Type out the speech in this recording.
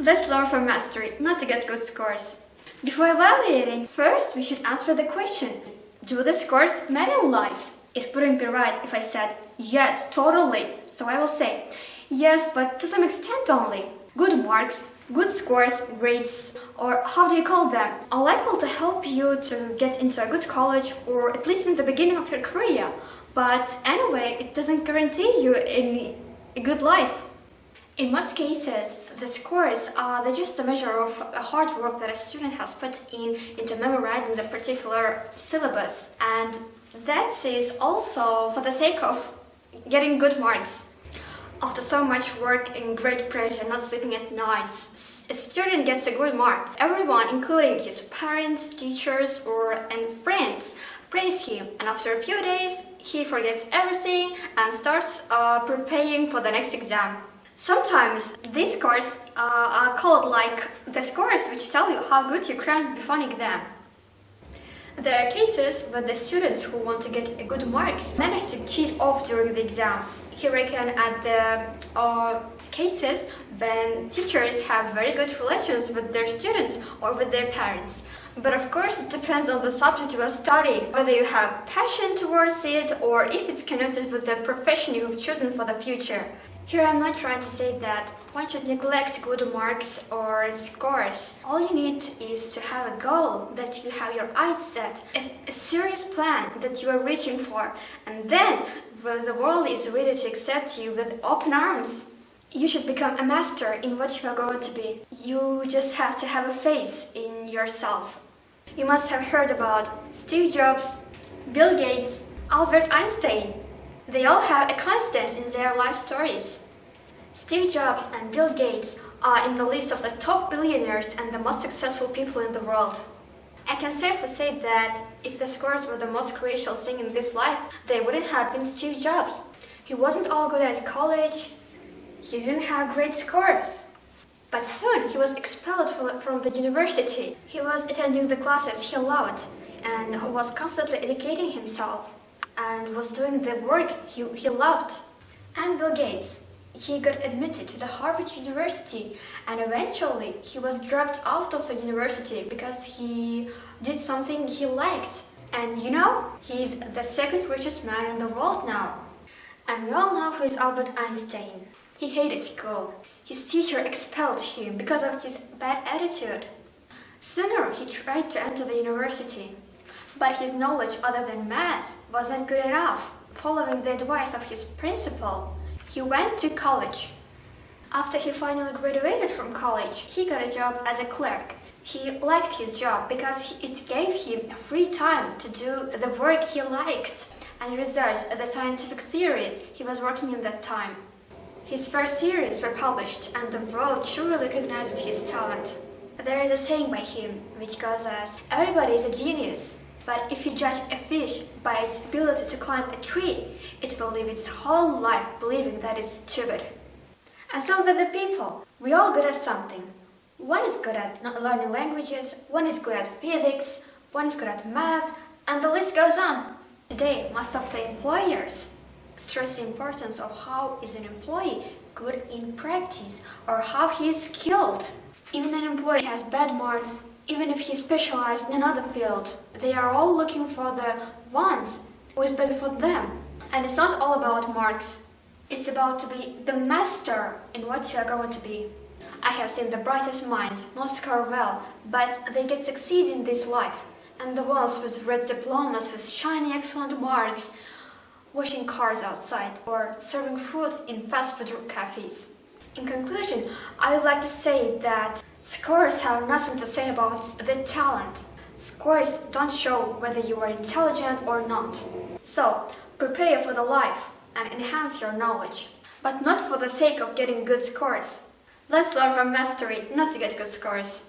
Let's learn for mastery, not to get good scores. Before evaluating, first we should answer the question, do the scores matter in life? It wouldn't be right if I said, yes, totally. So I will say, yes, but to some extent only. Good marks, good scores, grades, or how do you call them, are likely to help you to get into a good college or at least in the beginning of your career. But anyway, it doesn't guarantee you a good life. In most cases, the scores are just a measure of hard work that a student has put into memorizing the particular syllabus, and that is also for the sake of getting good marks. After so much work and great pressure, not sleeping at nights, a student gets a good mark. Everyone, including his parents, teachers, and friends, praise him, and after a few days, he forgets everything and starts preparing for the next exam. Sometimes these scores are called like the scores which tell you how good you crammed before an exam. There are cases where the students who want to get good marks manage to cheat off during the exam. Here I can add the cases when teachers have very good relations with their students or with their parents. But of course it depends on the subject you are studying, whether you have passion towards it or if it's connected with the profession you have chosen for the future. Here I'm not trying to say that one should neglect good marks or scores. All you need is to have a goal that you have your eyes set, a serious plan that you are reaching for, and then the world is ready to accept you with open arms. You should become a master in what you are going to be. You just have to have a faith in yourself. You must have heard about Steve Jobs, Bill Gates, Albert Einstein. They all have a coincidence in their life stories. Steve Jobs and Bill Gates are in the list of the top billionaires and the most successful people in the world. I can safely say that if the scores were the most crucial thing in this life, they wouldn't have been Steve Jobs. He wasn't all good at college, he didn't have great scores. But soon he was expelled from the university. He was attending the classes he loved and was constantly educating himself and was doing the work he loved. And Bill Gates, he got admitted to the Harvard University and eventually he was dropped out of the university because he did something he liked. And you know, he's the second richest man in the world now. And we all know who is Albert Einstein. He hated school. His teacher expelled him because of his bad attitude. Sooner he tried to enter the university, but his knowledge other than maths wasn't good enough. Following the advice of his principal, he went to college. After he finally graduated from college, he got a job as a clerk. He liked his job because it gave him free time to do the work he liked and research the scientific theories he was working in that time. His first series were published and the world truly recognized his talent. There is a saying by him which goes as, everybody is a genius, but if you judge a fish by its ability to climb a tree, it will live its whole life believing that it's stupid. And so with the people, we all good at something. One is good at learning languages, one is good at physics, one is good at math, and the list goes on. Today, most of the employers stress the importance of how is an employee good in practice or how he is skilled. Even an employee has bad marks, even if he specialized in another field, they are all looking for the ones who is better for them. And it's not all about marks. It's about to be the master in what you are going to be. I have seen the brightest minds not score well, but they get succeed in this life. And the ones with red diplomas with shiny excellent marks, washing cars outside or serving food in fast food cafes. In conclusion, I would like to say that scores have nothing to say about the talent. Scores don't show whether you are intelligent or not. So, prepare for the life and enhance your knowledge, but not for the sake of getting good scores. Let's learn from mastery, not to get good scores.